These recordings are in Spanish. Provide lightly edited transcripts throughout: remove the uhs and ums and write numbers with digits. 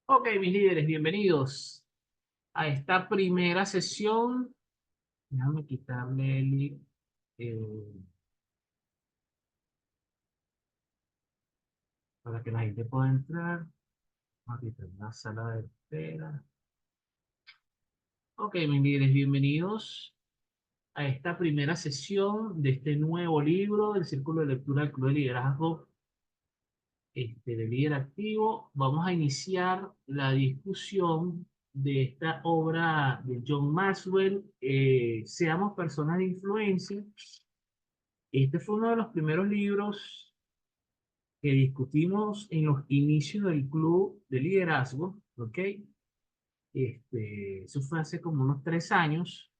Ok, mis líderes, bienvenidos a esta primera sesión. Déjame quitarle eh, para que la gente pueda entrar. Vamos a quitar la sala de espera. Ok, mis líderes, bienvenidos a esta primera sesión de este nuevo libro del Círculo de Lectura del Club de Liderazgo de Líder Activo. Vamos a iniciar la discusión de esta obra de John Maxwell, Seamos personas de influencia. Este fue uno de los primeros libros que discutimos en los inicios del club de liderazgo, ¿ok? Eso fue hace como unos 3 años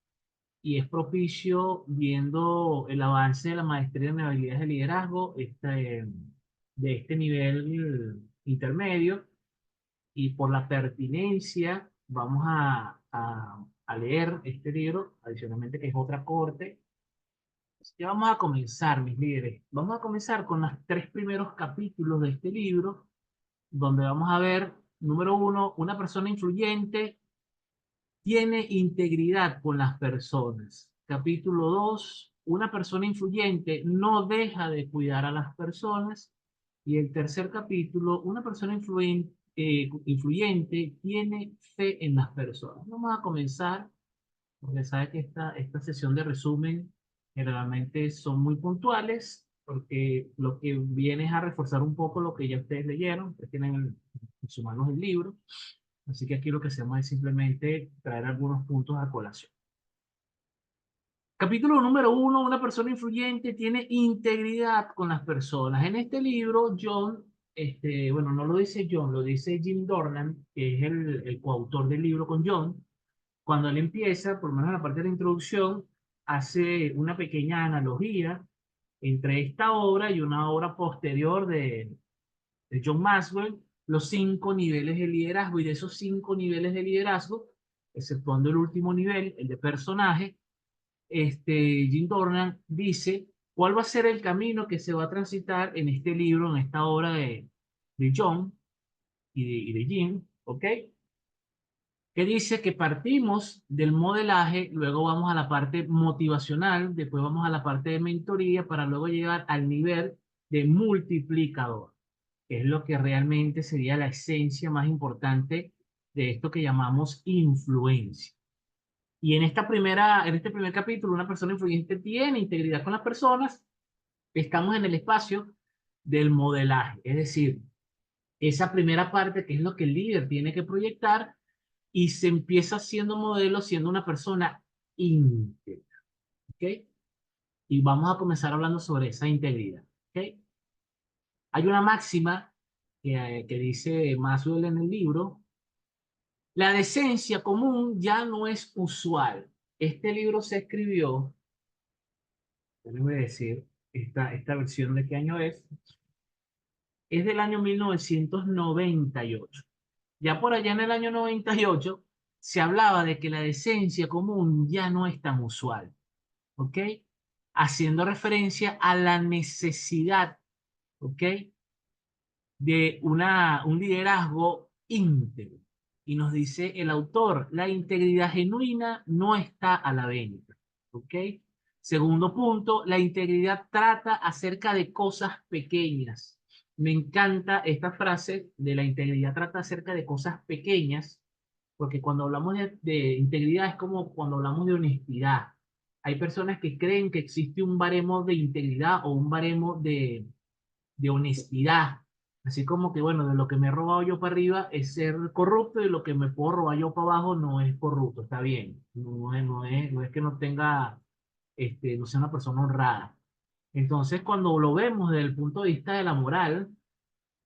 y es propicio viendo el avance de la maestría en habilidades de liderazgo de este nivel intermedio y por la pertinencia vamos a leer este libro, adicionalmente que es otra corte. Ya vamos a comenzar, mis líderes. Vamos a comenzar con los 3 primeros capítulos de este libro, donde vamos a ver, número uno, una persona influyente tiene integridad con las personas. Capítulo 2, una persona influyente no deja de cuidar a las personas. Y el tercer capítulo, una persona influyente tiene fe en las personas. Vamos a comenzar porque sabe que esta sesión de resumen generalmente son muy puntuales, porque lo que viene es a reforzar un poco lo que ya ustedes leyeron, ustedes tienen en sus manos el libro, así que aquí lo que hacemos es simplemente traer algunos puntos a colación. Capítulo número uno, una persona influyente tiene integridad con las personas. En este libro, John, bueno, no lo dice John, lo dice Jim Dornan, que es el coautor del libro con John. Cuando él empieza, por lo menos en la parte de la introducción, hace una pequeña analogía entre esta obra y una obra posterior de John Maxwell, los 5 niveles de liderazgo, y de esos 5 niveles de liderazgo, exceptuando el último nivel, el de personaje, Jim Dornan dice cuál va a ser el camino que se va a transitar en este libro, en esta obra de John y de Jim, ¿ok? Que dice que partimos del modelaje, luego vamos a la parte motivacional, después vamos a la parte de mentoría para luego llegar al nivel de multiplicador, que es lo que realmente sería la esencia más importante de esto que llamamos influencia. Y en este primer capítulo, una persona influyente tiene integridad con las personas. Estamos en el espacio del modelaje, es decir, esa primera parte que es lo que el líder tiene que proyectar y se empieza siendo modelo, siendo una persona íntegra, ¿ok? Y vamos a comenzar hablando sobre esa integridad, ¿ok? Hay una máxima que dice Maxwell en el libro: la decencia común ya no es usual. Este libro se escribió, les voy a decir, esta versión de qué año es del año 1998. Ya por allá en el año 98 se hablaba de que la decencia común ya no es tan usual. ¿Ok? Haciendo referencia a la necesidad, ¿ok? De un liderazgo íntegro. Y nos dice el autor, la integridad genuina no está a la venta, ¿ok? Segundo punto, la integridad trata acerca de cosas pequeñas. Me encanta esta frase de la integridad trata acerca de cosas pequeñas, porque cuando hablamos de integridad es como cuando hablamos de honestidad. Hay personas que creen que existe un baremo de integridad o un baremo de honestidad. Así como que, bueno, de lo que me he robado yo para arriba es ser corrupto y lo que me puedo robar yo para abajo no es corrupto, está bien. No es que no tenga, no sea una persona honrada. Entonces, cuando lo vemos desde el punto de vista de la moral,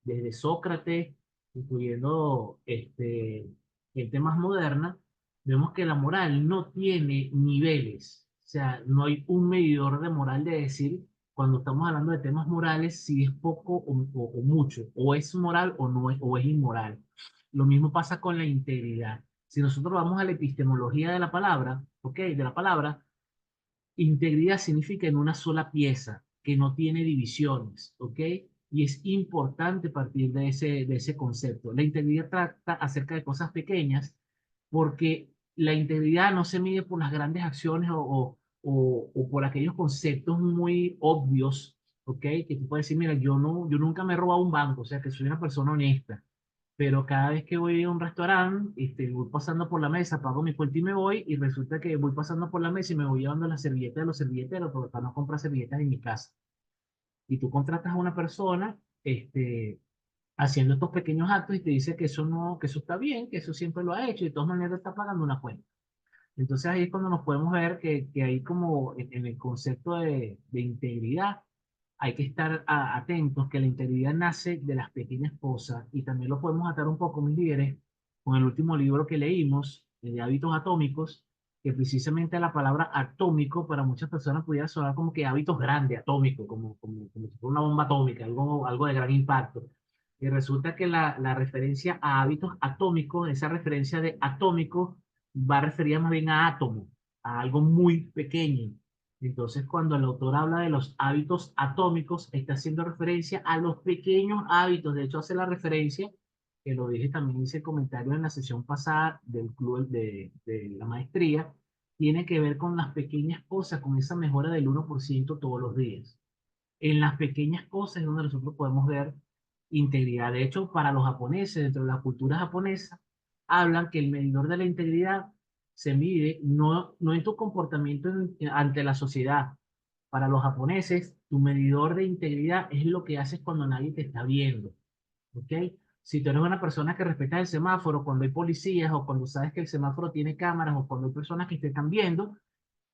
desde Sócrates, incluyendo gente más moderna, vemos que la moral no tiene niveles. O sea, no hay un medidor de moral de decir, cuando estamos hablando de temas morales, si es poco o mucho, o es moral o no es, o es inmoral. Lo mismo pasa con la integridad. Si nosotros vamos a la epistemología de la palabra, ¿ok? De la palabra, integridad significa en una sola pieza, que no tiene divisiones, ¿ok? Y es importante partir de ese concepto. La integridad trata acerca de cosas pequeñas porque la integridad no se mide por las grandes acciones o por aquellos conceptos muy obvios, ¿ok? Que tú puedes decir, mira, yo nunca me he robado un banco, o sea, que soy una persona honesta, pero cada vez que voy a un restaurante, voy pasando por la mesa, pago mi cuenta y me voy, y resulta que voy pasando por la mesa y me voy llevando las servilletas de los servilleteros, porque para no comprar servilletas en mi casa. Y tú contratas a una persona, haciendo estos pequeños actos y te dice que eso no, que eso está bien, que eso siempre lo ha hecho y de todas maneras está pagando una cuenta. Entonces ahí es cuando nos podemos ver que hay como en el concepto de integridad, hay que estar atentos que la integridad nace de las pequeñas cosas y también lo podemos atar un poco, mis líderes, con el último libro que leímos, de hábitos atómicos, que precisamente la palabra atómico para muchas personas pudiera sonar como que hábitos grandes, atómicos, como si fuera una bomba atómica, algo de gran impacto. Y resulta que la referencia a hábitos atómicos, esa referencia de atómico, va referida más bien a átomo, a algo muy pequeño. Entonces, cuando el autor habla de los hábitos atómicos, está haciendo referencia a los pequeños hábitos. De hecho, hace la referencia, que lo dije también, hice el comentario en la sesión pasada del club de la maestría, tiene que ver con las pequeñas cosas, con esa mejora del 1% todos los días. En las pequeñas cosas es donde nosotros podemos ver integridad. De hecho, para los japoneses, dentro de la cultura japonesa, hablan que el medidor de la integridad se mide no en tu comportamiento ante la sociedad. Para los japoneses, tu medidor de integridad es lo que haces cuando nadie te está viendo. ¿Ok? Si tú eres una persona que respeta el semáforo, cuando hay policías o cuando sabes que el semáforo tiene cámaras o cuando hay personas que te están viendo,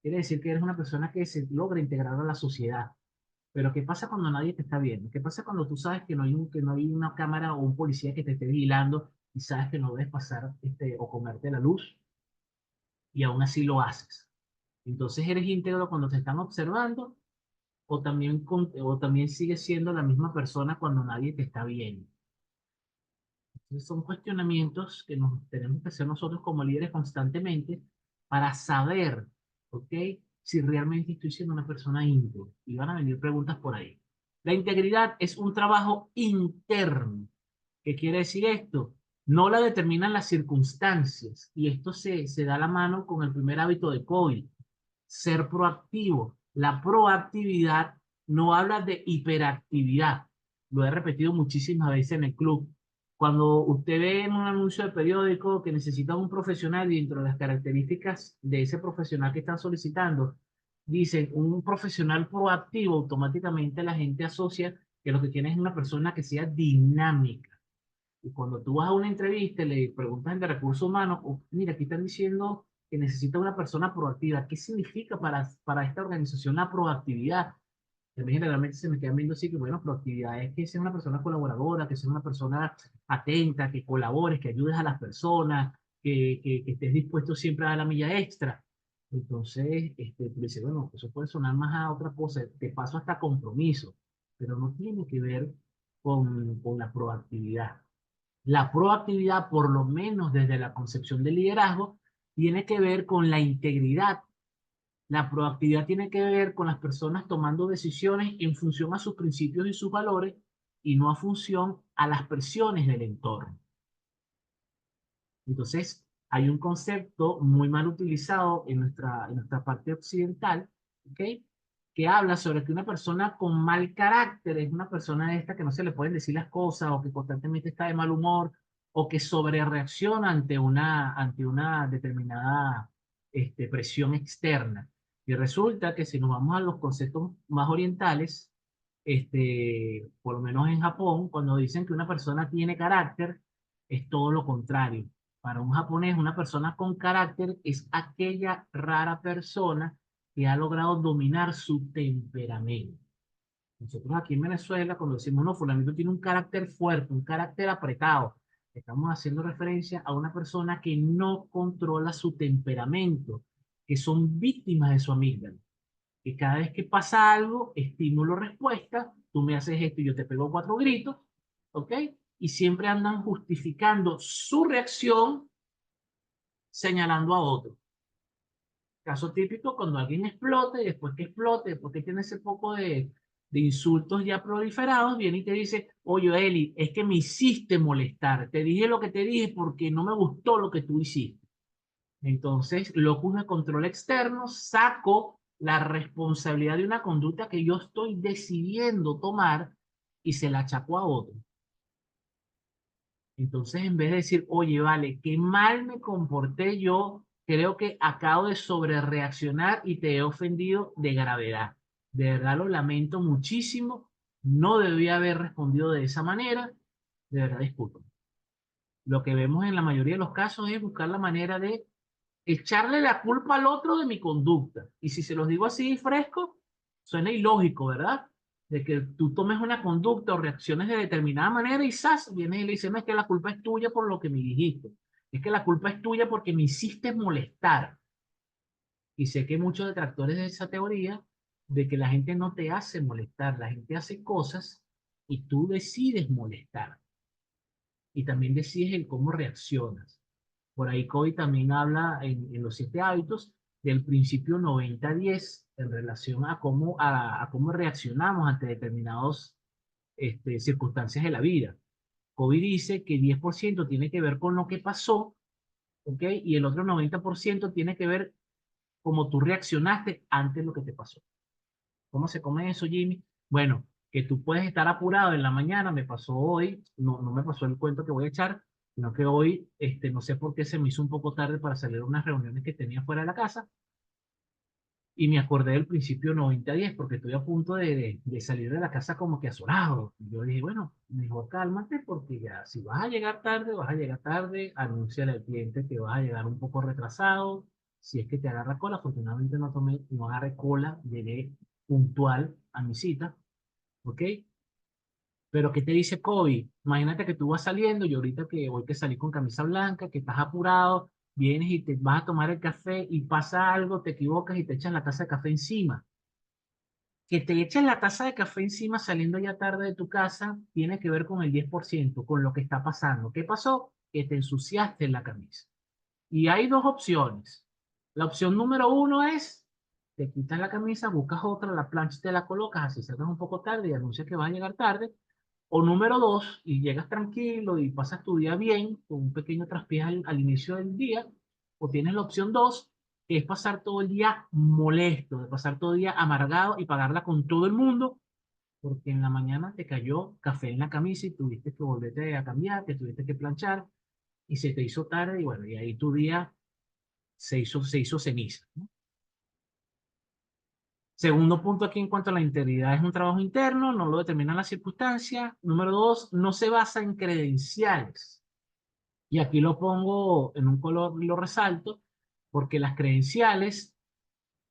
quiere decir que eres una persona que se logra integrar a la sociedad. Pero ¿qué pasa cuando nadie te está viendo? ¿Qué pasa cuando tú sabes que que no hay una cámara o un policía que te esté vigilando y sabes que no debes pasar o comerte la luz y aún así lo haces? Entonces eres íntegro cuando te están observando o también sigues siendo la misma persona cuando nadie te está viendo. Entonces son cuestionamientos que nos tenemos que hacer nosotros como líderes constantemente para saber, ¿ok? Si realmente estoy siendo una persona íntegra. Y van a venir preguntas por ahí. La integridad es un trabajo interno. ¿Qué quiere decir esto? No la determinan las circunstancias. Y esto se da la mano con el primer hábito de Covey, ser proactivo. La proactividad no habla de hiperactividad. Lo he repetido muchísimas veces en el club. Cuando usted ve en un anuncio de periódico que necesita un profesional y dentro de las características de ese profesional que están solicitando, dicen un profesional proactivo, automáticamente la gente asocia que lo que tiene es una persona que sea dinámica. Y cuando tú vas a una entrevista y le preguntas de recursos humanos, oh, mira, aquí están diciendo que necesita una persona proactiva. ¿Qué significa para esta organización la proactividad? Y a mí generalmente se me quedan viendo así que, bueno, proactividad es que sea una persona colaboradora, que sea una persona atenta, que colabores, que ayudes a las personas, que estés dispuesto siempre a dar la milla extra. Entonces, tú dices, bueno, eso puede sonar más a otra cosa, te paso hasta compromiso, pero no tiene que ver con la proactividad. La proactividad, por lo menos desde la concepción del liderazgo, tiene que ver con la integridad. La proactividad tiene que ver con las personas tomando decisiones en función a sus principios y sus valores y no a función a las presiones del entorno. Entonces, hay un concepto muy mal utilizado en nuestra parte occidental, ¿ok? Que habla sobre que una persona con mal carácter es una persona de esta que no se le pueden decir las cosas o que constantemente está de mal humor o que sobrereacciona ante una determinada presión externa. Y resulta que si nos vamos a los conceptos más orientales, por lo menos en Japón, cuando dicen que una persona tiene carácter, es todo lo contrario. Para un japonés, una persona con carácter es aquella rara persona que ha logrado dominar su temperamento. Nosotros aquí en Venezuela, cuando decimos, no, fulanito tiene un carácter fuerte, un carácter apretado, estamos haciendo referencia a una persona que no controla su temperamento, que son víctimas de su amígdala, que cada vez que pasa algo, estímulo-respuesta, tú me haces esto y yo te pego cuatro gritos, ¿ok? Y siempre andan justificando su reacción señalando a otro. Caso típico cuando alguien explota y después que explote, después que tiene ese poco de insultos ya proliferados, viene y te dice, oye, Eli, es que me hiciste molestar, te dije lo que te dije porque no me gustó lo que tú hiciste. Entonces, locus de control externo, saco la responsabilidad de una conducta que yo estoy decidiendo tomar y se la achaco a otro. Entonces, en vez de decir, oye, vale, qué mal me comporté yo, creo que acabo de sobrereaccionar y te he ofendido de gravedad. De verdad lo lamento muchísimo. No debía haber respondido de esa manera. De verdad, disculpa. Lo que vemos en la mayoría de los casos es buscar la manera de echarle la culpa al otro de mi conducta. Y si se los digo así fresco, suena ilógico, ¿verdad? De que tú tomes una conducta o reacciones de determinada manera y ¡zas! Vienes y le dices, no, es que la culpa es tuya por lo que me dijiste. Es que la culpa es tuya porque me hiciste molestar. Y sé que hay muchos detractores de esa teoría de que la gente no te hace molestar, la gente hace cosas y tú decides molestar. Y también decides el cómo reaccionas. Por ahí Covey también habla en los 7 hábitos del principio 90-10 en relación a cómo reaccionamos ante determinadas circunstancias de la vida. Covey dice que 10% tiene que ver con lo que pasó, ¿ok? Y el otro 90% tiene que ver cómo tú reaccionaste ante lo que te pasó. ¿Cómo se come eso, Jimmy? Bueno, que tú puedes estar apurado en la mañana, me pasó hoy, no me pasó el cuento que voy a echar, sino que hoy, no sé por qué se me hizo un poco tarde para salir a unas reuniones que tenía fuera de la casa, y me acordé del principio 90-10, porque estoy a punto de salir de la casa como que azorado. Y yo dije, bueno, mejor cálmate, porque ya, si vas a llegar tarde, vas a llegar tarde, anúnciale al cliente que vas a llegar un poco retrasado, si es que te agarra cola, afortunadamente no agarré cola, llegué puntual a mi cita, ¿ok? Pero ¿qué te dice Kobe? Imagínate que tú vas saliendo, y ahorita que voy que salí con camisa blanca, que estás apurado, vienes y te vas a tomar el café y pasa algo, te equivocas y te echas la taza de café encima. Que te eches la taza de café encima saliendo ya tarde de tu casa tiene que ver con el 10%, con lo que está pasando. ¿Qué pasó? Que te ensuciaste la camisa. Y hay dos opciones. La opción número uno es, te quitas la camisa, buscas otra, la planchas, te la colocas, así salgas un poco tarde y anuncias que vas a llegar tarde. O número dos, y llegas tranquilo y pasas tu día bien, con un pequeño traspiés al inicio del día. O tienes la opción dos, que es pasar todo el día molesto, de pasar todo el día amargado y pagarla con todo el mundo, porque en la mañana te cayó café en la camisa y tuviste que volverte a cambiar, te tuviste que planchar y se te hizo tarde y bueno, y ahí tu día se hizo ceniza, ¿no? Segundo punto aquí en cuanto a la integridad, es un trabajo interno, no lo determinan las circunstancias. Número dos, no se basa en credenciales. Y aquí lo pongo en un color y lo resalto, porque las credenciales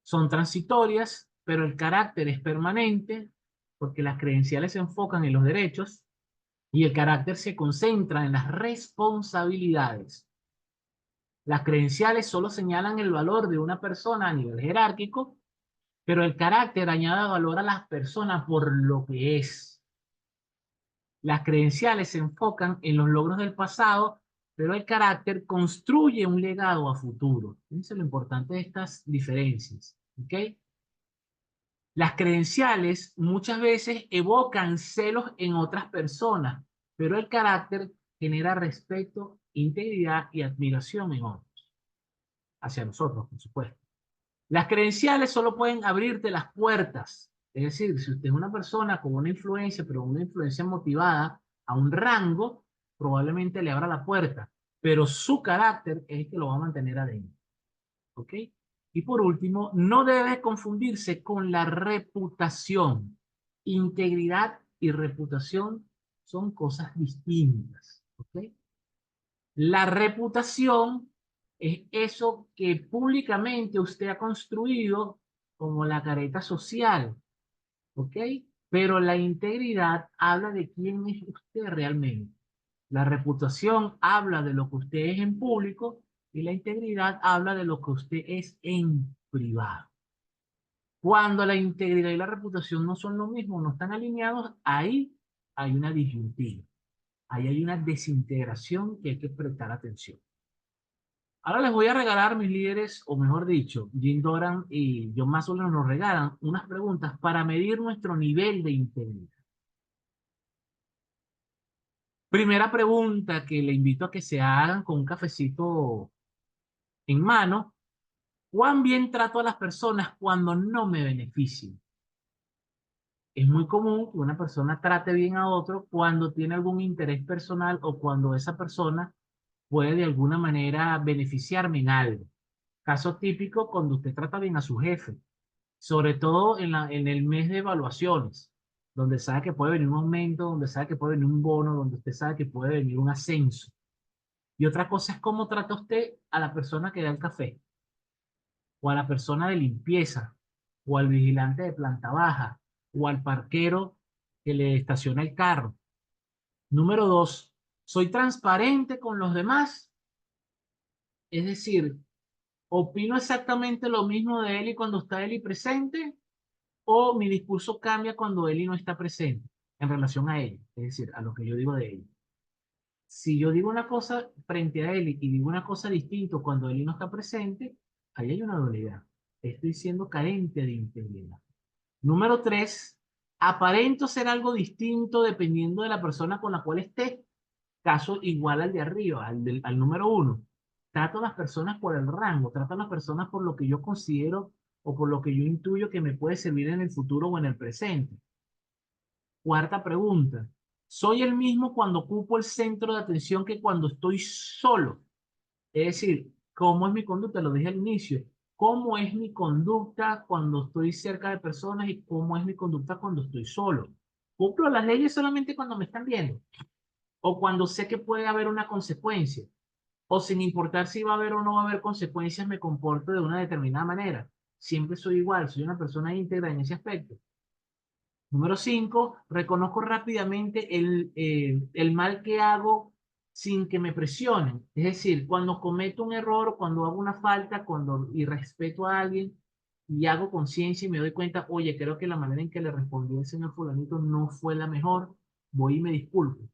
son transitorias, pero el carácter es permanente, porque las credenciales se enfocan en los derechos y el carácter se concentra en las responsabilidades. Las credenciales solo señalan el valor de una persona a nivel jerárquico, pero el carácter añade valor a las personas por lo que es. Las credenciales se enfocan en los logros del pasado, pero el carácter construye un legado a futuro. Fíjense lo importante de estas diferencias. ¿Ok? Las credenciales muchas veces evocan celos en otras personas, pero el carácter genera respeto, integridad y admiración en otros, hacia nosotros, por supuesto. Las credenciales solo pueden abrirte las puertas. Es decir, si usted es una persona con una influencia, pero una influencia motivada a un rango, probablemente le abra la puerta, pero su carácter es el que lo va a mantener adentro. ¿Ok? Y por último, no debe confundirse con la reputación. Integridad y reputación son cosas distintas. ¿Ok? La reputación es eso que públicamente usted ha construido como la careta social, ¿ok? Pero la integridad habla de quién es usted realmente. La reputación habla de lo que usted es en público y la integridad habla de lo que usted es en privado. Cuando la integridad y la reputación no son lo mismo, no están alineados, ahí hay una disyuntiva. Ahí hay una desintegración que hay que prestar atención. Ahora les voy a regalar, mis líderes, o mejor dicho, Jim Doran y John Maxwell nos regalan unas preguntas para medir nuestro nivel de integridad. Primera pregunta que le invito a que se hagan con un cafecito en mano. ¿Cuán bien trato a las personas cuando no me benefician? Es muy común que una persona trate bien a otro cuando tiene algún interés personal o cuando esa persona puede de alguna manera beneficiarme en algo. Caso típico cuando usted trata bien a su jefe, sobre todo en el mes de evaluaciones, donde sabe que puede venir un aumento, donde sabe que puede venir un bono, donde usted sabe que puede venir un ascenso. Y otra cosa es cómo trata usted a la persona que da el café, o a la persona de limpieza, o al vigilante de planta baja, o al parquero que le estaciona el carro. Número dos, soy transparente con los demás, es decir, opino exactamente lo mismo de Eli cuando está Eli presente, o mi discurso cambia cuando Eli no está presente en relación a ella, es decir, a lo que yo digo de ella. Si yo digo una cosa frente a Eli y digo una cosa distinta cuando Eli no está presente, ahí hay una dualidad. Estoy siendo carente de integridad. Número tres, aparento ser algo distinto dependiendo de la persona con la cual esté. Caso igual al de arriba, al número uno. Trato a las personas por el rango, trato a las personas por lo que yo considero o por lo que yo intuyo que me puede servir en el futuro o en el presente. Cuarta pregunta. ¿Soy el mismo cuando ocupo el centro de atención que cuando estoy solo? Es decir, ¿cómo es mi conducta? Lo dije al inicio. ¿Cómo es mi conducta cuando estoy cerca de personas y cómo es mi conducta cuando estoy solo? ¿Cumplo las leyes solamente cuando me están viendo? ¿O cuando sé que puede haber una consecuencia? ¿O sin importar si va a haber o no va a haber consecuencias, me comporto de una determinada manera? Siempre soy igual, soy una persona íntegra en ese aspecto. Número 5, reconozco rápidamente el mal que hago sin que me presionen. Es decir, cuando cometo un error, cuando hago una falta, cuando irrespeto a alguien y hago conciencia y me doy cuenta, oye, creo que la manera en que le respondí al señor fulanito no fue la mejor, voy y me disculpo.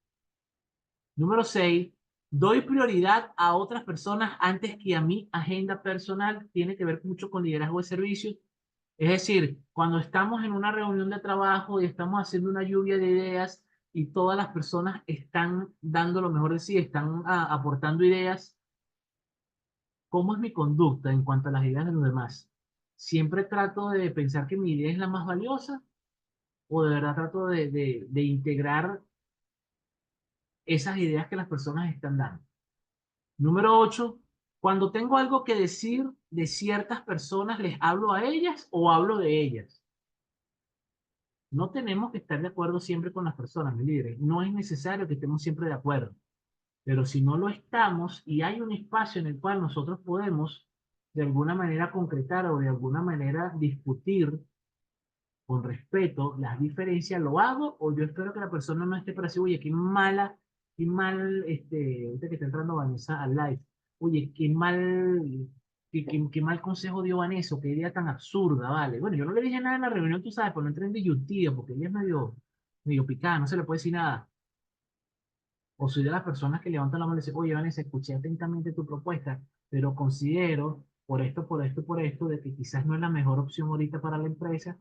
Número 6, doy prioridad a otras personas antes que a mi agenda personal. Tiene que ver mucho con liderazgo de servicios. Es decir, cuando estamos en una reunión de trabajo y estamos haciendo una lluvia de ideas y todas las personas están dando lo mejor de sí, están aportando ideas, ¿cómo es mi conducta en cuanto a las ideas de los demás? ¿Siempre trato de pensar que mi idea es la más valiosa o de verdad trato de integrar esas ideas que las personas están dando? Número 8, cuando tengo algo que decir de ciertas personas, ¿les hablo a ellas o hablo de ellas? No tenemos que estar de acuerdo siempre con las personas, mi líder. No es necesario que estemos siempre de acuerdo. Pero si no lo estamos y hay un espacio en el cual nosotros podemos de alguna manera concretar o de alguna manera discutir con respeto las diferencias, lo hago o yo espero que la persona no esté para decir, oye, qué mala, qué mal, ahorita que está entrando Vanessa al live, oye, qué mal, qué mal consejo dio Vanessa, qué idea tan absurda, vale. Bueno, yo no le dije nada en la reunión, tú sabes, pero no entré en disyuntiva, porque ella es medio picada, no se le puede decir nada. O soy de las personas que levantan la mano y dicen, oye, Vanessa, escuché atentamente tu propuesta, pero considero por esto, de que quizás no es la mejor opción ahorita para la empresa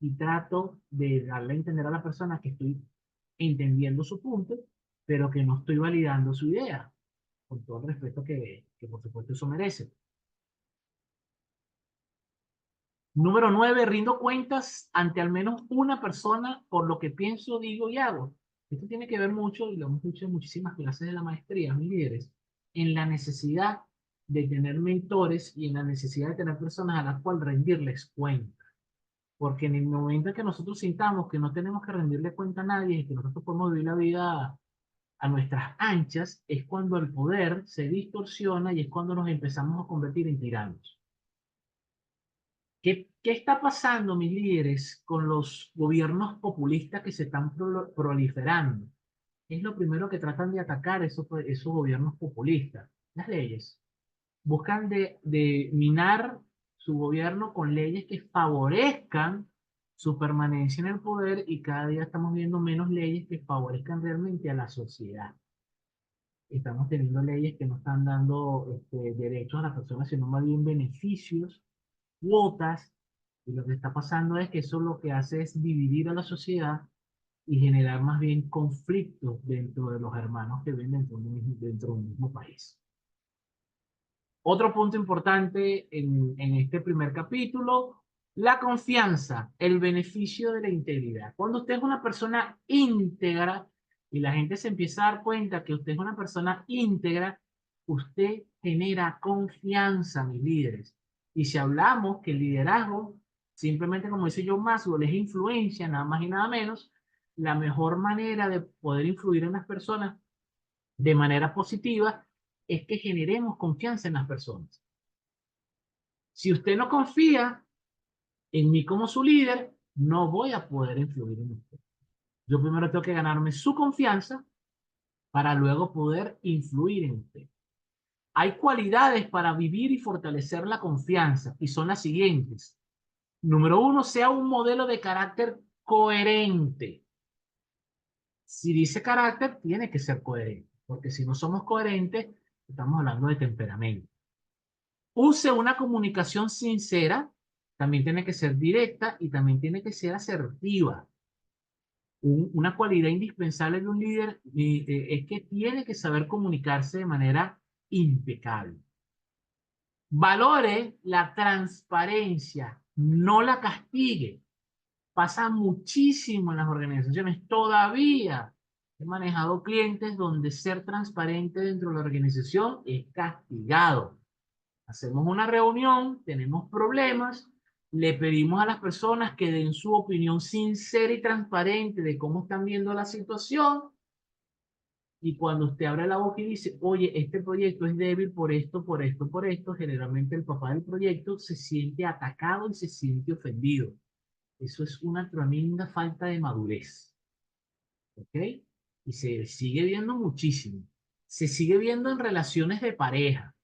y trato de darle a entender a la persona que estoy entendiendo su punto, pero que no estoy validando su idea, con todo el respeto que por supuesto eso merece. Número 9, rindo cuentas ante al menos una persona por lo que pienso, digo y hago. Esto tiene que ver mucho, y lo hemos dicho en muchísimas clases de la maestría, mis líderes, en la necesidad de tener mentores y en la necesidad de tener personas a las cuales rendirles cuenta. Porque en el momento en que nosotros sintamos que no tenemos que rendirle cuenta a nadie y que nosotros podemos vivir la vida a nuestras anchas, es cuando el poder se distorsiona y es cuando nos empezamos a convertir en tiranos. ¿Qué está pasando, mis líderes, con los gobiernos populistas que se están proliferando? Es lo primero que tratan de atacar esos gobiernos populistas, las leyes. Buscan de minar su gobierno con leyes que favorezcan su permanencia en el poder y cada día estamos viendo menos leyes que favorezcan realmente a la sociedad. estamos teniendo leyes que no están dando derechos a las personas, sino más bien beneficios, cuotas, y lo que está pasando es que eso lo que hace es dividir a la sociedad y generar más bien conflictos dentro de los hermanos que viven dentro de un mismo país. Otro punto importante en este primer capítulo, la confianza, el beneficio de la integridad. Cuando usted es una persona íntegra y la gente se empieza a dar cuenta que usted es una persona íntegra, usted genera confianza, mis líderes. Y si hablamos que el liderazgo, simplemente como dice John Maxwell, es influencia, nada más y nada menos, la mejor manera de poder influir en las personas de manera positiva es que generemos confianza en las personas. Si usted no confía en mí como su líder, no voy a poder influir en usted. Yo primero tengo que ganarme su confianza para luego poder influir en usted. Hay cualidades para vivir y fortalecer la confianza y son las siguientes. Número uno, sea un modelo de carácter coherente. Si dice carácter, tiene que ser coherente, porque si no somos coherentes, estamos hablando de temperamento. Use una comunicación sincera, también tiene que ser directa y también tiene que ser asertiva. Una cualidad indispensable de un líder es que tiene que saber comunicarse de manera impecable. Valore la transparencia, no la castigue. Pasa muchísimo en las organizaciones. Todavía he manejado clientes donde ser transparente dentro de la organización es castigado. Hacemos una reunión, tenemos problemas, le pedimos a las personas que den su opinión sincera y transparente de cómo están viendo la situación. Y cuando usted abre la boca y dice, oye, este proyecto es débil por esto, por esto, por esto, generalmente el papá del proyecto se siente atacado y se siente ofendido. Eso es una tremenda falta de madurez. ¿Ok? Y se sigue viendo muchísimo. Se sigue viendo en relaciones de pareja.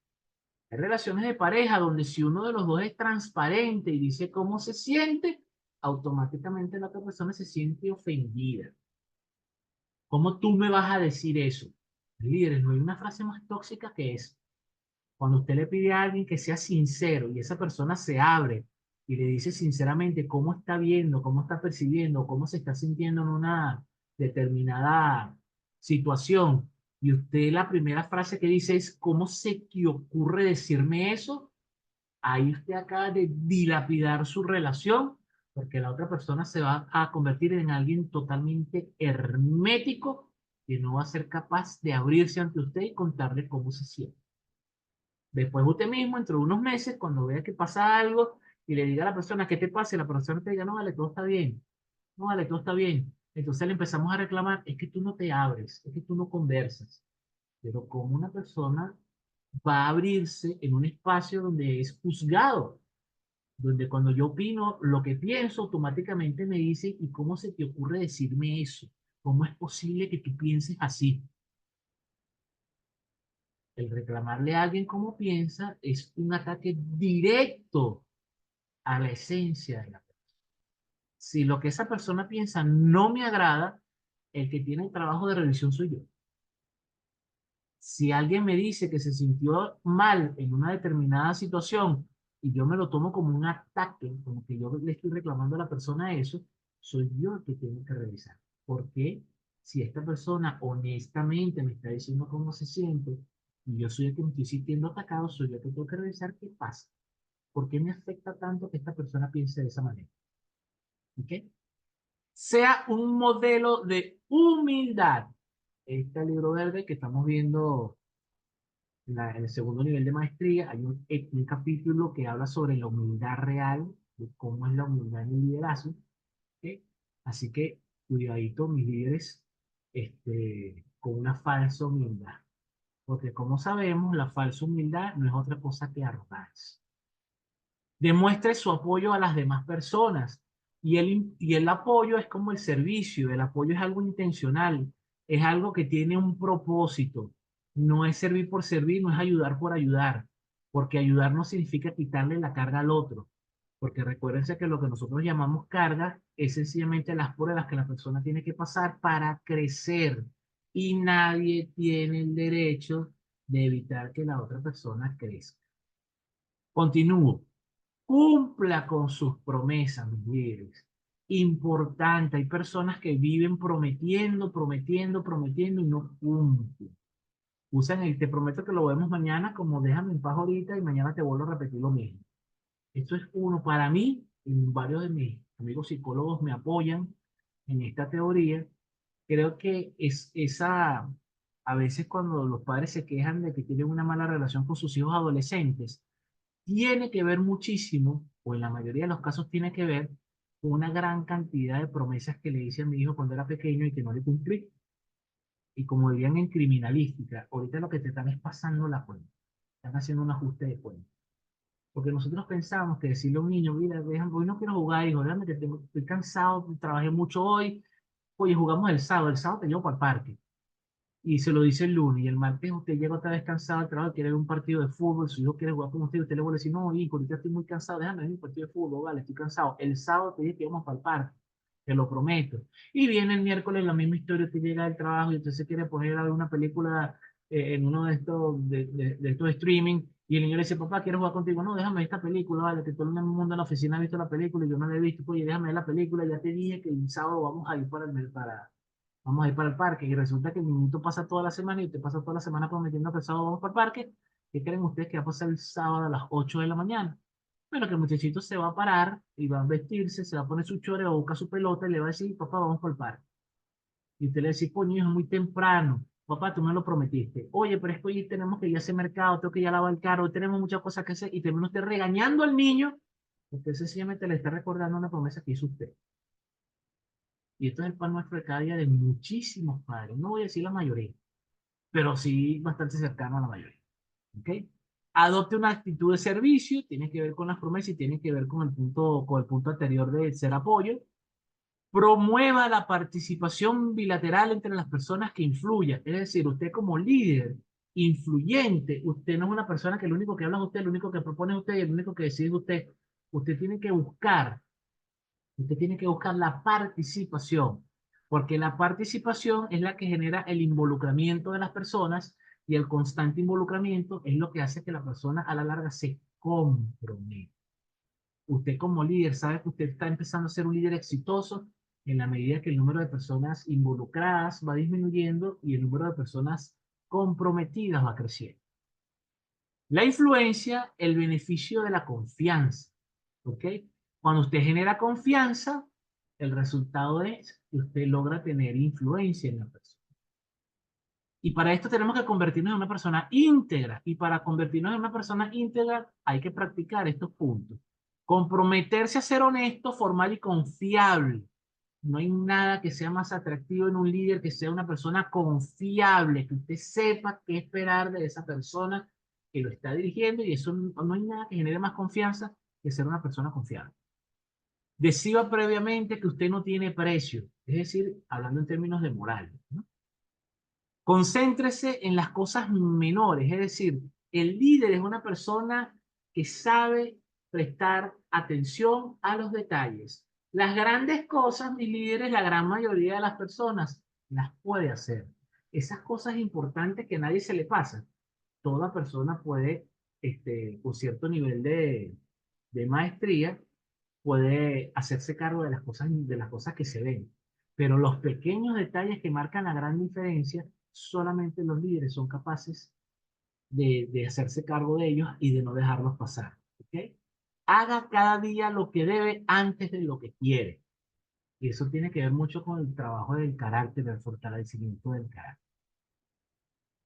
Hay relaciones de pareja donde si uno de los dos es transparente y dice cómo se siente, automáticamente la otra persona se siente ofendida. ¿Cómo tú me vas a decir eso? Líderes, no hay una frase más tóxica que es cuando usted le pide a alguien que sea sincero y esa persona se abre y le dice sinceramente cómo está viendo, cómo está percibiendo, cómo se está sintiendo en una determinada situación. Y usted la primera frase que dice es, ¿cómo se te ocurre decirme eso? Ahí usted acaba de dilapidar su relación porque la otra persona se va a convertir en alguien totalmente hermético que no va a ser capaz de abrirse ante usted y contarle cómo se siente. Después usted mismo, entre unos meses, cuando vea que pasa algo y le diga a la persona, ¿qué te pasa? Y la persona te diga, no, vale, todo está bien. No, vale, todo está bien. Entonces le empezamos a reclamar, es que tú no te abres, es que tú no conversas. Pero como una persona va a abrirse en un espacio donde es juzgado, donde cuando yo opino lo que pienso, automáticamente me dice, ¿y cómo se te ocurre decirme eso? ¿Cómo es posible que tú pienses así? El reclamarle a alguien cómo piensa es un ataque directo a la esencia de la persona. Si lo que esa persona piensa no me agrada, el que tiene el trabajo de revisión soy yo. Si alguien me dice que se sintió mal en una determinada situación y yo me lo tomo como un ataque, como que yo le estoy reclamando a la persona eso, soy yo el que tengo que revisar. ¿Por qué? Si esta persona honestamente me está diciendo cómo se siente y yo soy el que me estoy sintiendo atacado, soy yo el que tengo que revisar qué pasa. ¿Por qué me afecta tanto que esta persona piense de esa manera? ¿Ok? Sea un modelo de humildad. Este libro verde que estamos viendo en el segundo nivel de maestría, hay un capítulo que habla sobre la humildad real, de cómo es la humildad en el liderazgo. ¿Ok? Así que, cuidadito, mis líderes, con una falsa humildad. Porque como sabemos, la falsa humildad no es otra cosa que arrogancia. Demuestre su apoyo a las demás personas. Y el apoyo es como el servicio, el apoyo es algo intencional, es algo que tiene un propósito. No es servir por servir, no es ayudar por ayudar, porque ayudar no significa quitarle la carga al otro, porque recuérdense que lo que nosotros llamamos carga es sencillamente las pruebas que la persona tiene que pasar para crecer y nadie tiene el derecho de evitar que la otra persona crezca. Continúo. Cumpla con sus promesas, mis líderes. Importante, hay personas que viven prometiendo, prometiendo, prometiendo y no cumplen. Usan el te prometo que lo vemos mañana como déjame en paz ahorita y mañana te vuelvo a repetir lo mismo. Esto es uno para mí, y varios de mis amigos psicólogos me apoyan en esta teoría. Creo que es esa, a veces cuando los padres se quejan de que tienen una mala relación con sus hijos adolescentes, tiene que ver muchísimo, o en la mayoría de los casos tiene que ver con una gran cantidad de promesas que le hice a mi hijo cuando era pequeño y que no le cumplí. Y como dirían en criminalística, ahorita lo que te están es pasando la cuenta, están haciendo un ajuste de cuenta. Porque nosotros pensamos que decirle a un niño, mira, hoy no quiero jugar, hijo, déjame que estoy cansado, trabajé mucho hoy, oye, jugamos el sábado te llevo para el parque. Y se lo dice el lunes, y el martes usted llega otra vez cansado del trabajo, quiere ver un partido de fútbol, su hijo quiere jugar con usted le vuelve a decir, no, hijo, ahorita estoy muy cansado, déjame ver un partido de fútbol, vale, estoy cansado. El sábado te dije que íbamos para el parque, te lo prometo. Y viene el miércoles la misma historia, usted llega del trabajo y usted se quiere poner a ver una película en uno de estos, de estos streaming, y el niño le dice, papá, quiero jugar contigo, no, déjame ver esta película, vale, que todo el mundo en la oficina ha visto la película y yo no la he visto, oye, déjame ver la película, ya te dije que el sábado vamos a ir vamos a ir para el parque y resulta que el niñito pasa toda la semana y usted pasa toda la semana prometiendo que el sábado vamos para el parque. ¿Qué creen ustedes que va a pasar el sábado a las 8 de la mañana? Bueno, que el muchachito se va a parar y va a vestirse, se va a poner su chore o busca su pelota y le va a decir, papá, vamos para el parque. Y usted le dice, coño, es muy temprano. Papá, tú me lo prometiste. Oye, pero es que hoy tenemos que ir a ese mercado, tengo que ir a lavar el carro, hoy tenemos muchas cosas que hacer y termina usted regañando al niño. Usted sencillamente le está recordando una promesa que hizo usted. Y esto es el pan nuestro de cada día de muchísimos padres. No voy a decir la mayoría, pero sí bastante cercano a la mayoría. ¿Ok? Adopte una actitud de servicio, tiene que ver con las promesas y tiene que ver con el punto anterior de ser apoyo. Promueva la participación bilateral entre las personas que influyan. Es decir, usted como líder influyente, usted no es una persona que lo único que habla es usted, lo único que propone es usted y el único que decide es usted. Usted tiene que buscar Usted tiene que buscar la participación, porque la participación es la que genera el involucramiento de las personas y el constante involucramiento es lo que hace que la persona a la larga se comprometa. Usted como líder sabe que usted está empezando a ser un líder exitoso en la medida que el número de personas involucradas va disminuyendo y el número de personas comprometidas va creciendo. La influencia, el beneficio de la confianza. ¿Ok? Cuando usted genera confianza, el resultado es que usted logra tener influencia en la persona. Y para esto tenemos que convertirnos en una persona íntegra. Y para convertirnos en una persona íntegra hay que practicar estos puntos. Comprometerse a ser honesto, formal y confiable. No hay nada que sea más atractivo en un líder que sea una persona confiable, que usted sepa qué esperar de esa persona que lo está dirigiendo y eso no hay nada que genere más confianza que ser una persona confiable. Decida previamente que usted no tiene precio, es decir, hablando en términos de moral, ¿no? Concéntrese en las cosas menores, es decir, el líder es una persona que sabe prestar atención a los detalles. Las grandes cosas, mis líderes, la gran mayoría de las personas las puede hacer. Esas cosas importantes que a nadie se le pasa, toda persona puede, con cierto nivel de maestría, puede hacerse cargo de las cosas que se ven. Pero los pequeños detalles que marcan la gran diferencia, solamente los líderes son capaces de hacerse cargo de ellos y de no dejarlos pasar. ¿Ok? Haga cada día lo que debe antes de lo que quiere. Y eso tiene que ver mucho con el trabajo del carácter, del fortalecimiento del carácter.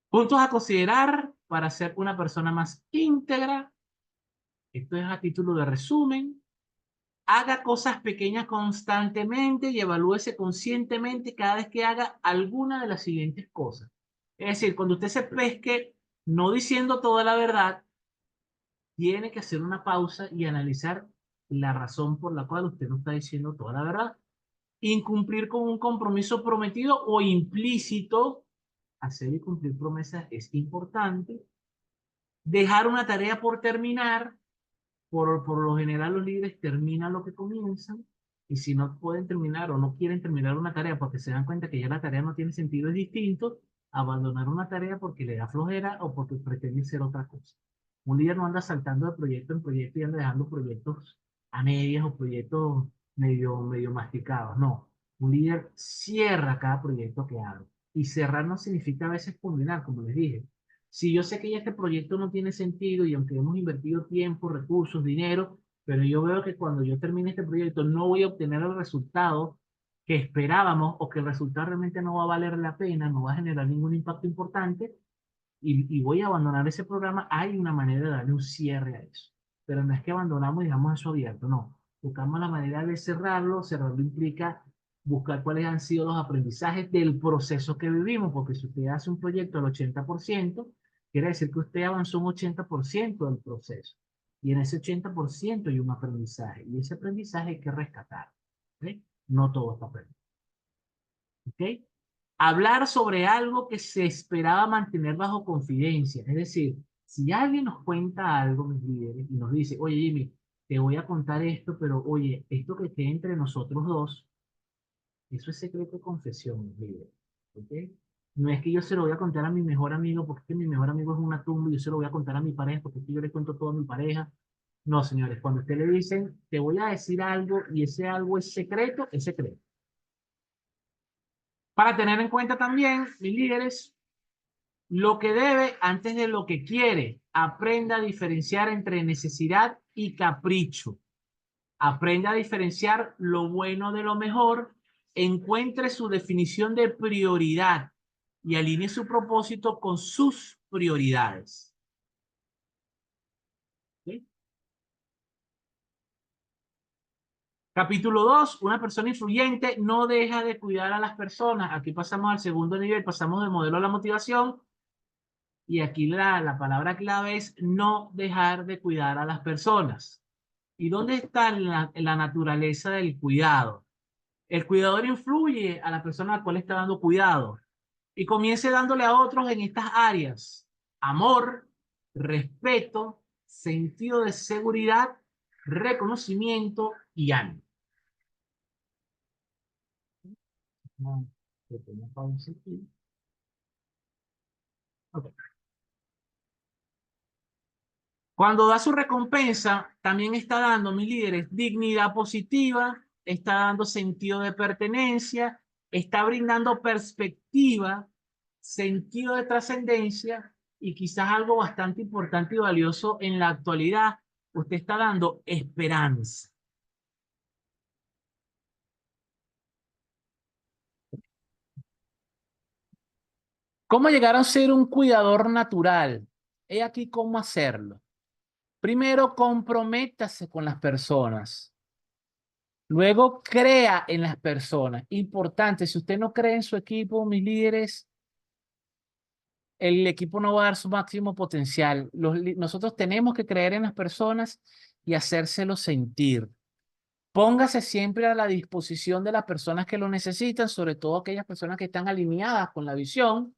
Puntos a considerar para ser una persona más íntegra. Esto es a título de resumen. Haga cosas pequeñas constantemente y evalúese conscientemente cada vez que haga alguna de las siguientes cosas. Es decir, cuando usted se pesque no diciendo toda la verdad, tiene que hacer una pausa y analizar la razón por la cual usted no está diciendo toda la verdad. Incumplir con un compromiso prometido o implícito, hacer y cumplir promesas es importante. Dejar una tarea por terminar, por lo general los líderes terminan lo que comienzan. Y si no pueden terminar o no quieren terminar una tarea porque se dan cuenta que ya la tarea no tiene sentido, es distinto a abandonar una tarea porque le da flojera o porque pretende hacer otra cosa. Un líder no anda saltando de proyecto en proyecto y anda dejando proyectos a medias o proyectos medio masticados. No, un líder cierra cada proyecto que haga. Y cerrar no significa a veces culminar, como les dije. Si yo sé que ya este proyecto no tiene sentido y aunque hemos invertido tiempo, recursos, dinero, pero yo veo que cuando yo termine este proyecto no voy a obtener el resultado que esperábamos o que el resultado realmente no va a valer la pena, no va a generar ningún impacto importante y voy a abandonar ese programa, hay una manera de darle un cierre a eso. Pero no es que abandonamos y dejamos eso abierto, no. Buscamos la manera de cerrarlo. Cerrarlo implica buscar cuáles han sido los aprendizajes del proceso que vivimos, porque si usted hace un proyecto al 80%, quiere decir que usted avanzó un 80% del proceso. Y en ese 80% hay un aprendizaje, y ese aprendizaje hay que rescatar. ¿Ok? No todo está perdido. ¿Ok? Hablar sobre algo que se esperaba mantener bajo confidencia. Es decir, si alguien nos cuenta algo, mis líderes, y nos dice, oye, Jimmy, te voy a contar esto, pero oye, esto que quede entre nosotros dos, eso es secreto de confesión, mis líderes. ¿Ok? No es que yo se lo voy a contar a mi mejor amigo porque es que mi mejor amigo es una tumba y yo se lo voy a contar a mi pareja porque es que yo le cuento todo a mi pareja. No, señores, cuando usted le dicen, te voy a decir algo y ese algo es secreto, es secreto. Para tener en cuenta también, mis líderes, lo que debe antes de lo que quiere. Aprenda a diferenciar entre necesidad y capricho. Aprenda a diferenciar lo bueno de lo mejor. Encuentre su definición de prioridad y alinee su propósito con sus prioridades. ¿Sí? Capítulo 2. Una persona influyente no deja de cuidar a las personas. Aquí pasamos al segundo nivel, pasamos del modelo de la motivación. Y aquí la palabra clave es no dejar de cuidar a las personas. ¿Y dónde está la naturaleza del cuidado? El cuidador influye a la persona a la cual está dando cuidado y comience dándole a otros en estas áreas: amor, respeto, sentido de seguridad, reconocimiento y ánimo. Ok. Cuando da su recompensa, también está dando, mis líderes, dignidad positiva, está dando sentido de pertenencia, está brindando perspectiva, sentido de trascendencia y quizás algo bastante importante y valioso en la actualidad, usted está dando esperanza. ¿Cómo llegar a ser un cuidador natural? He aquí cómo hacerlo. Primero, comprométase con las personas. Luego, crea en las personas. Importante, si usted no cree en su equipo, mis líderes, el equipo no va a dar su máximo potencial. Nosotros tenemos que creer en las personas y hacérselo sentir. Póngase siempre a la disposición de las personas que lo necesitan, sobre todo aquellas personas que están alineadas con la visión.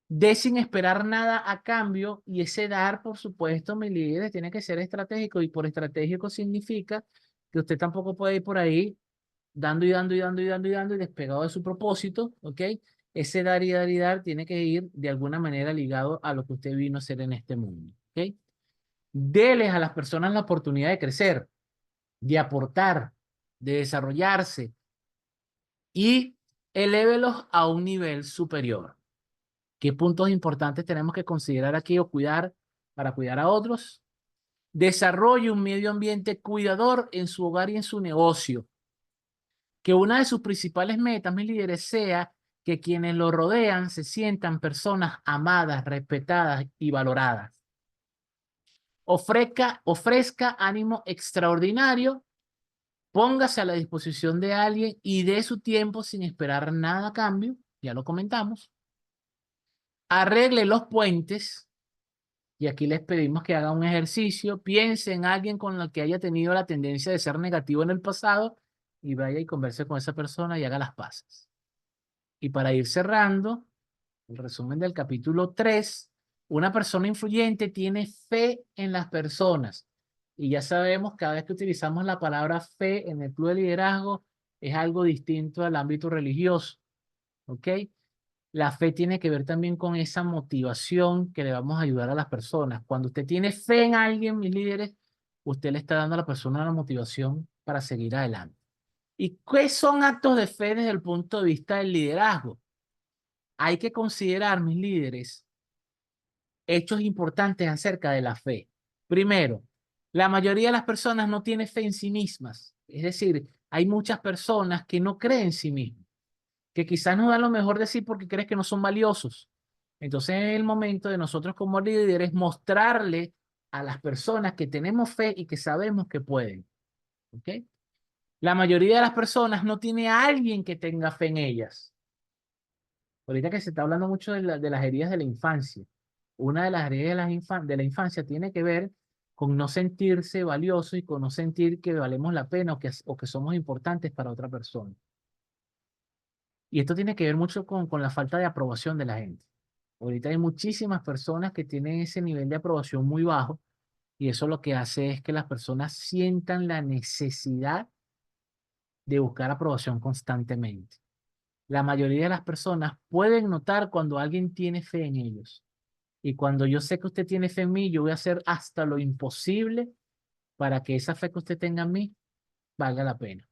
De sin esperar nada a cambio, y ese dar, por supuesto, mis líderes, tiene que ser estratégico, y por estratégico significa que usted tampoco puede ir por ahí dando y dando y dando y dando y dando y despegado de su propósito, ¿ok? Ese dar y dar y dar tiene que ir de alguna manera ligado a lo que usted vino a hacer en este mundo, ¿ok? Deles a las personas la oportunidad de crecer, de aportar, de desarrollarse y elévelos a un nivel superior. ¿Qué puntos importantes tenemos que considerar aquí o cuidar para cuidar a otros? Desarrolle un medio ambiente cuidador en su hogar y en su negocio. Que una de sus principales metas, mis líderes, sea que quienes lo rodean se sientan personas amadas, respetadas y valoradas. Ofrezca ánimo extraordinario, póngase a la disposición de alguien y dé su tiempo sin esperar nada a cambio, ya lo comentamos. Arregle los puentes, y aquí les pedimos que hagan un ejercicio, piense en alguien con el que haya tenido la tendencia de ser negativo en el pasado y vaya y converse con esa persona y haga las paces. Y para ir cerrando, el resumen del capítulo 3, una persona influyente tiene fe en las personas y ya sabemos, cada vez que utilizamos la palabra fe en el club de liderazgo, es algo distinto al ámbito religioso, ¿ok? La fe tiene que ver también con esa motivación que le vamos a ayudar a las personas. Cuando usted tiene fe en alguien, mis líderes, usted le está dando a la persona la motivación para seguir adelante. ¿Y qué son actos de fe desde el punto de vista del liderazgo? Hay que considerar, mis líderes, hechos importantes acerca de la fe. Primero, la mayoría de las personas no tiene fe en sí mismas. Es decir, hay muchas personas que no creen en sí mismas, que quizás no dan lo mejor de sí porque creen que no son valiosos. Entonces es el momento de nosotros como líderes mostrarle a las personas que tenemos fe y que sabemos que pueden. ¿Ok? La mayoría de las personas no tiene a alguien que tenga fe en ellas. Ahorita que se está hablando mucho de las heridas de la infancia. Una de las heridas de la infancia tiene que ver con no sentirse valioso y con no sentir que valemos la pena o que somos importantes para otra persona. Y esto tiene que ver mucho con la falta de aprobación de la gente. Ahorita hay muchísimas personas que tienen ese nivel de aprobación muy bajo y eso lo que hace es que las personas sientan la necesidad de buscar aprobación constantemente. La mayoría de las personas pueden notar cuando alguien tiene fe en ellos. Y cuando yo sé que usted tiene fe en mí, yo voy a hacer hasta lo imposible para que esa fe que usted tenga en mí valga la pena.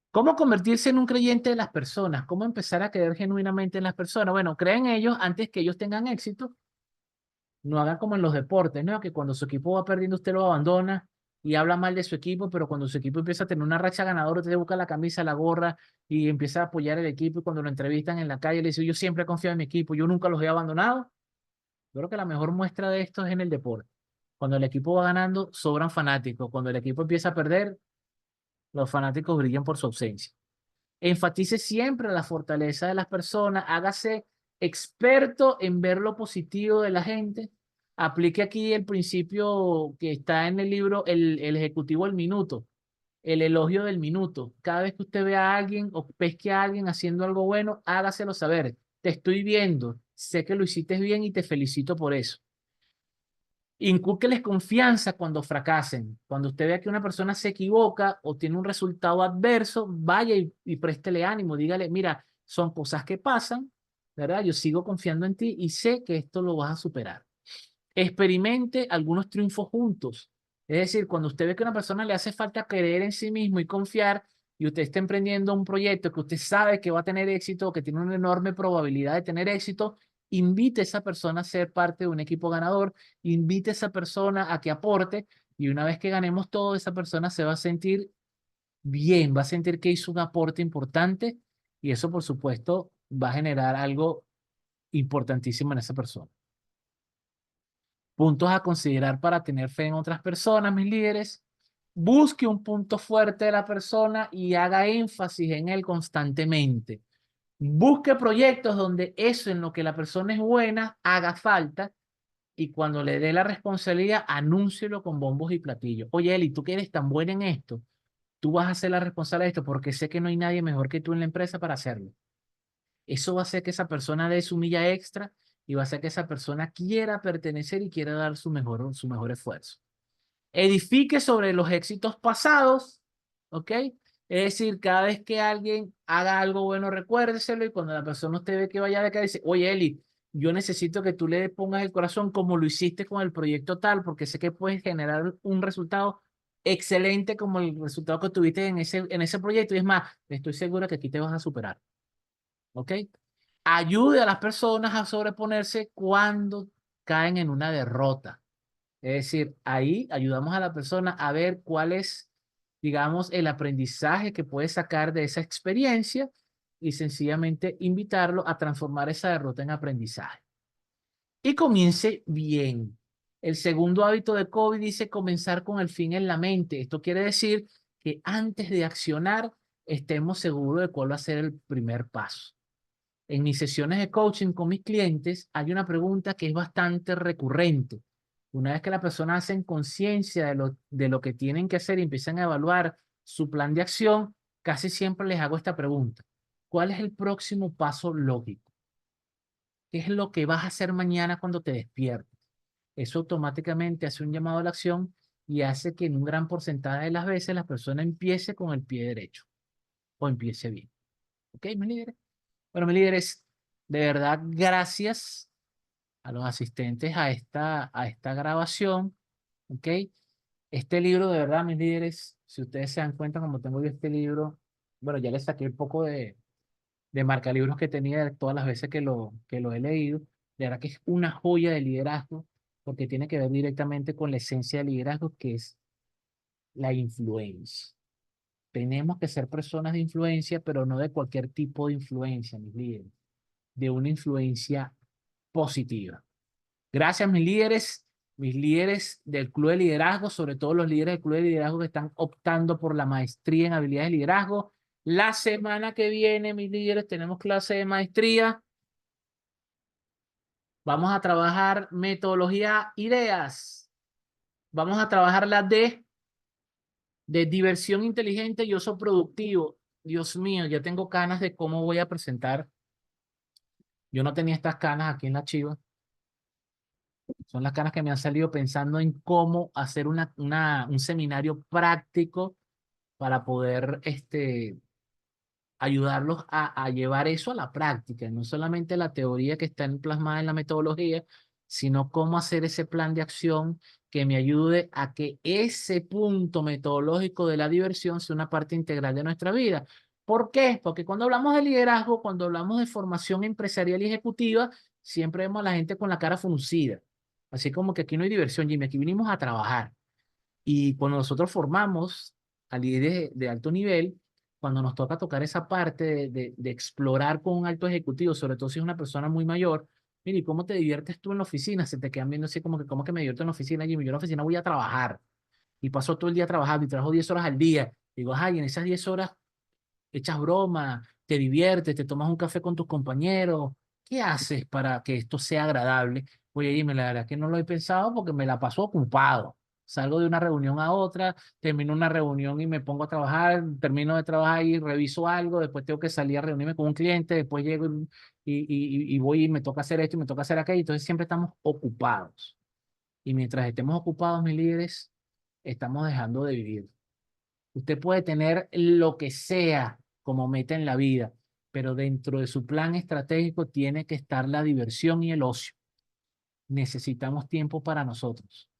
¿Cómo convertirse en un creyente de las personas? ¿Cómo empezar a creer genuinamente en las personas? Bueno, creen ellos antes que ellos tengan éxito. No hagan como en los deportes, ¿no? Que cuando su equipo va perdiendo, usted lo abandona y habla mal de su equipo, pero cuando su equipo empieza a tener una racha ganadora, usted busca la camisa, la gorra y empieza a apoyar el equipo. Y cuando lo entrevistan en la calle, le dice, yo siempre he confiado en mi equipo, yo nunca los he abandonado. Yo creo que la mejor muestra de esto es en el deporte. Cuando el equipo va ganando, sobran fanáticos. Cuando el equipo empieza a perder, los fanáticos brillan por su ausencia. Enfatice siempre la fortaleza de las personas, hágase experto en ver lo positivo de la gente. Aplique aquí el principio que está en el libro El Ejecutivo del Minuto, el elogio del minuto. Cada vez que usted vea a alguien o pesque a alguien haciendo algo bueno, hágaselo saber. Te estoy viendo, sé que lo hiciste bien y te felicito por eso. Incúlqueles confianza cuando fracasen. Cuando usted vea que una persona se equivoca o tiene un resultado adverso, vaya y préstele ánimo. Dígale, mira, son cosas que pasan, ¿verdad? Yo sigo confiando en ti y sé que esto lo vas a superar. Experimente algunos triunfos juntos. Es decir, cuando usted ve que a una persona le hace falta creer en sí mismo y confiar, y usted está emprendiendo un proyecto que usted sabe que va a tener éxito, que tiene una enorme probabilidad de tener éxito, invite a esa persona a ser parte de un equipo ganador, invite a esa persona a que aporte, y una vez que ganemos todo, esa persona se va a sentir bien, va a sentir que hizo un aporte importante, y eso, por supuesto, va a generar algo importantísimo en esa persona. Puntos a considerar para tener fe en otras personas, mis líderes. Busque un punto fuerte de la persona y haga énfasis en él constantemente. Busque proyectos donde eso en lo que la persona es buena haga falta y cuando le dé la responsabilidad, anúncielo con bombos y platillos. Oye, Eli, tú que eres tan buena en esto, tú vas a ser la responsable de esto porque sé que no hay nadie mejor que tú en la empresa para hacerlo. Eso va a hacer que esa persona dé su milla extra y va a hacer que esa persona quiera pertenecer y quiera dar su mejor esfuerzo. Edifique sobre los éxitos pasados, ¿ok? Es decir, cada vez que alguien haga algo bueno, recuérdeselo y cuando la persona usted ve que vaya de acá, dice, oye, Eli, yo necesito que tú le pongas el corazón como lo hiciste con el proyecto tal, porque sé que puedes generar un resultado excelente como el resultado que tuviste en ese proyecto. Y es más, estoy segura que aquí te vas a superar. ¿Ok? Ayude a las personas a sobreponerse cuando caen en una derrota. Es decir, ahí ayudamos a la persona a ver cuál es, digamos, el aprendizaje que puede sacar de esa experiencia y sencillamente invitarlo a transformar esa derrota en aprendizaje. Y comience bien. El segundo hábito de COVID dice comenzar con el fin en la mente. Esto quiere decir que antes de accionar estemos seguros de cuál va a ser el primer paso. En mis sesiones de coaching con mis clientes hay una pregunta que es bastante recurrente. Una vez que la persona hace conciencia de lo que tienen que hacer y empiezan a evaluar su plan de acción, casi siempre les hago esta pregunta. ¿Cuál es el próximo paso lógico? ¿Qué es lo que vas a hacer mañana cuando te despiertes? Eso automáticamente hace un llamado a la acción y hace que en un gran porcentaje de las veces la persona empiece con el pie derecho o empiece bien. ¿Ok, mis líderes? Bueno, mis líderes, de verdad, gracias a los asistentes a esta grabación. ¿Ok? Este libro, de verdad, mis líderes, si ustedes se dan cuenta, como tengo yo este libro, bueno, ya le saqué un poco de marcalibros que tenía de todas las veces que lo he leído. De verdad que es una joya de liderazgo, porque tiene que ver directamente con la esencia del liderazgo, que es la influencia. Tenemos que ser personas de influencia, pero no de cualquier tipo de influencia, mis líderes, de una influencia positiva. Gracias, mis líderes del Club de Liderazgo, sobre todo los líderes del Club de Liderazgo que están optando por la maestría en habilidades de liderazgo. La semana que viene, mis líderes, tenemos clase de maestría. Vamos a trabajar metodología, ideas. Vamos a trabajar la de diversión inteligente y uso productivo. Dios mío, ya tengo canas de cómo voy a presentar. Yo no tenía estas canas aquí en la chiva. Son las canas que me han salido pensando en cómo hacer un seminario práctico para poder ayudarlos a llevar eso a la práctica, no solamente la teoría que está plasmada en la metodología, sino cómo hacer ese plan de acción que me ayude a que ese punto metodológico de la diversión sea una parte integral de nuestra vida. ¿Por qué? Porque cuando hablamos de liderazgo, cuando hablamos de formación empresarial y ejecutiva, siempre vemos a la gente con la cara fruncida. Así como que aquí no hay diversión, Jimmy, aquí vinimos a trabajar. Y cuando nosotros formamos a líderes de alto nivel, cuando nos toca tocar esa parte de explorar con un alto ejecutivo, sobre todo si es una persona muy mayor, mire, ¿y cómo te diviertes tú en la oficina? Se te quedan viendo así como que, ¿cómo que me divierto en la oficina, Jimmy? Yo en la oficina voy a trabajar y paso todo el día trabajando y trabajo 10 horas al día. Digo, ay, en esas 10 horas echas broma, te diviertes, te tomas un café con tus compañeros. ¿Qué haces para que esto sea agradable? Oye, dime, la verdad que no lo he pensado porque me la paso ocupado. Salgo de una reunión a otra, termino una reunión y me pongo a trabajar, termino de trabajar y reviso algo, después tengo que salir a reunirme con un cliente, después llego y voy y me toca hacer esto y me toca hacer aquello, entonces siempre estamos ocupados. Y mientras estemos ocupados, mis líderes, estamos dejando de vivir. Usted puede tener lo que sea como meta en la vida, pero dentro de su plan estratégico tiene que estar la diversión y el ocio. Necesitamos tiempo para nosotros.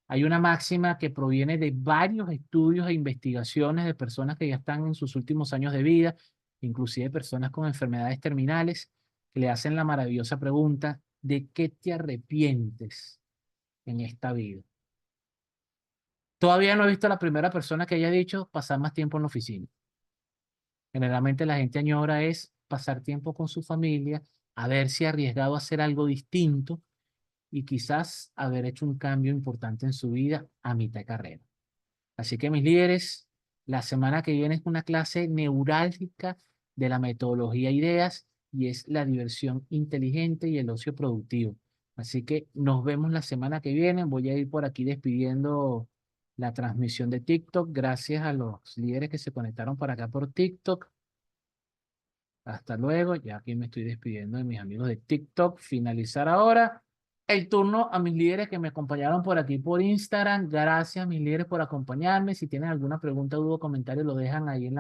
Hay una máxima que proviene de varios estudios e investigaciones de personas que ya están en sus últimos años de vida, inclusive personas con enfermedades terminales, que le hacen la maravillosa pregunta: ¿de qué te arrepientes en esta vida? Todavía no he visto a la primera persona que haya dicho pasar más tiempo en la oficina. Generalmente la gente añora es pasar tiempo con su familia, haberse arriesgado a hacer algo distinto y quizás haber hecho un cambio importante en su vida a mitad de carrera. Así que mis líderes, la semana que viene es una clase neurálgica de la metodología ideas y es la diversión inteligente y el ocio productivo. Así que nos vemos la semana que viene. Voy a ir por aquí despidiendo la transmisión de TikTok. Gracias a los líderes que se conectaron para acá por TikTok. Hasta luego. Ya aquí me estoy despidiendo de mis amigos de TikTok. Finalizar ahora. El turno a mis líderes que me acompañaron por aquí por Instagram. Gracias, mis líderes, por acompañarme. Si tienen alguna pregunta, duda o comentario, lo dejan ahí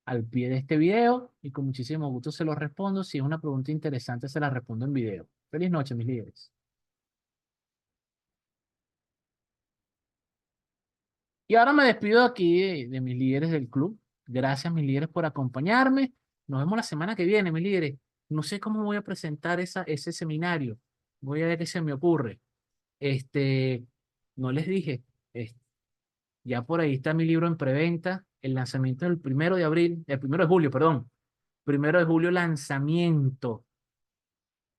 al pie de este video y con muchísimo gusto se los respondo. Si es una pregunta interesante, se la respondo en video. Feliz noche, mis líderes. Y ahora me despido aquí de mis líderes del club. Gracias, mis líderes, por acompañarme. Nos vemos la semana que viene, mis líderes. No sé cómo voy a presentar ese seminario. Voy a ver qué se me ocurre. Este, no les dije, ya por ahí está mi libro en preventa. El lanzamiento es el 1 de abril, el 1 de julio, perdón. 1 de julio, lanzamiento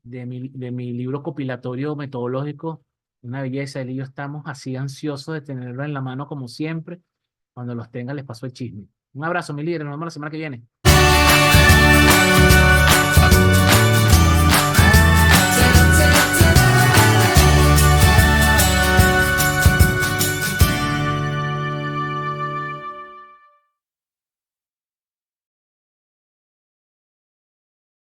de mi libro compilatorio metodológico. Una belleza, él y yo estamos así ansiosos de tenerlo en la mano como siempre. Cuando los tenga, les paso el chisme. Un abrazo, mi líder. Nos vemos la semana que viene.